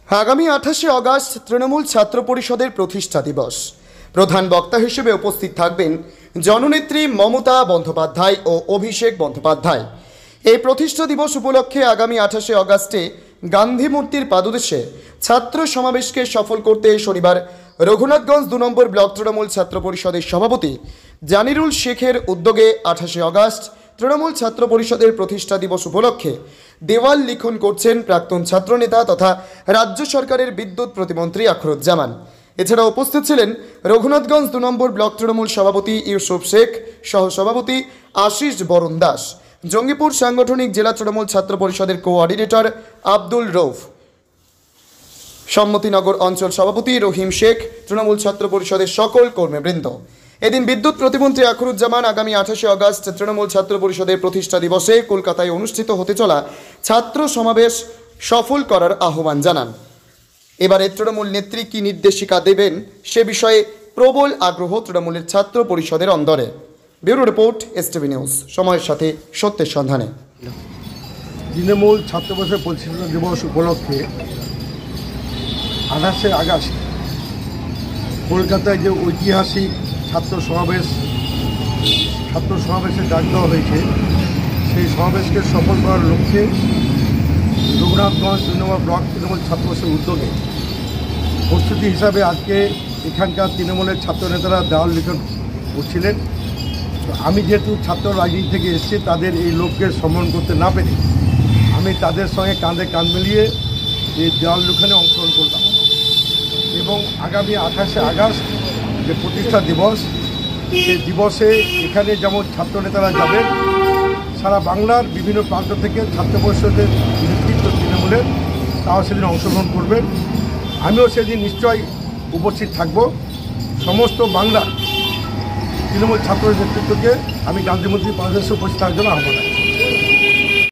আগামী 28শে অগাস্ট তৃণমূল ছাত্র পরিষদের প্রতিষ্ঠা দিবস। প্রধান বক্তা হিসেবে উপস্থিত থাকবেন জননেত্রী মমতা বন্দ্যোপাধ্যায় ও অভিষেক বন্দ্যোপাধ্যায়। এই প্রতিষ্ঠা দিবস উপলক্ষে আগামী 28শে অগাস্টে গান্ধী মূর্তির পাদদেশে ছাত্র সমাবেশকে সফল করতে শনিবার রঘুনাথগঞ্জ 2 নম্বর ব্লক তৃণমূল ছাত্র পরিষদের সভাপতি জানিরুল শেখের উদ্যোগে 28শে অগাস্ট তৃণমূল ছাত্র পরিষদের প্রতিষ্ঠা দিবস উপলক্ষে দেওয়াল লিখন করছেন প্রাক্তন ছাত্রনেতা তথা রাজ্য সরকারের বিদ্যুৎ প্রতিমন্ত্রী আখরুজ্জামান। এছাড়া উপস্থিত ছিলেন রঘুনাথগঞ্জ 2 নম্বর ব্লক তৃণমূল সভাপতি ইউসুফ শেখ, সহসভাপতি আশিস বরণ দাস, জঙ্গিপুর সাংগঠনিক জেলা তৃণমূল ছাত্র পরিষদের কোঅর্ডিনেটর আব্দুল রৌফ, সম্মতিনগর অঞ্চল সভাপতি রহিম শেখ, তৃণমূল ছাত্র পরিষদের সকল কর্মীবৃন্দ। এদিন বিদ্যুৎ প্রতিমন্ত্রী আখরুজ্জামান আগামী 28শে অগাস্ট তৃণমূল ছাত্র পরিষদের প্রতিষ্ঠা দিবসে কলকাতায় অনুষ্ঠিত হতে চলা ছাত্র সমাবেশ সফল করার আহ্বান জানান। এবারে তৃণমূল নেত্রী কী নির্দেশিকা দেবেন সে বিষয়ে প্রবল আগ্রহ তৃণমূলের ছাত্র পরিষদের অন্দরে। ব্যুরো রিপোর্ট, এসটিভি নিউজ, সময়ের সাথে সত্যের সন্ধানে। তৃণমূল ছাত্র পরিষদের প্রতিষ্ঠা দিবস উপলক্ষে 28শে আগস্ট কলকাতায় যে ঐতিহাসিক ছাত্র সমাবেশে ডাক দেওয়া হয়েছে, সেই সমাবেশকে সফল করার লক্ষ্যে রঘুনাথগঞ্জ 2 নম্বর ব্লক তৃণমূল ছাত্র পরিষদের উদ্যোগে প্রস্তুতি হিসাবে আজকে এখানকার তৃণমূলের ছাত্র নেতারা দেওয়াল লিখন করছিলেন। তো আমি যেহেতু ছাত্র রাজনীতি থেকে এসেছি, তাদের এই লোককে সম্মান করতে না পেরে আমি তাদের সঙ্গে কাঁধে কাঁধ মিলিয়ে এই দেওয়াল লিখনে অংশগ্রহণ করলাম এবং আগামী 28শে আগস্ট যে প্রতিষ্ঠা দিবস, সেই দিবসে এখানে যেমন ছাত্র নেতারা যাবেন, সারা বাংলার বিভিন্ন প্রান্ত থেকে ছাত্র পরিষদের নেতৃত্ব তৃণমূলের তাও সেদিন অংশগ্রহণ করবেন। আমিও সেদিন নিশ্চয়ই উপস্থিত থাকব। সমস্ত বাংলার তৃণমূল ছাত্র নেতৃত্বকে আমি গান্ধী মূর্তির পাদদেশে উপস্থিত থাকার জন্য আহ্বান জানাই।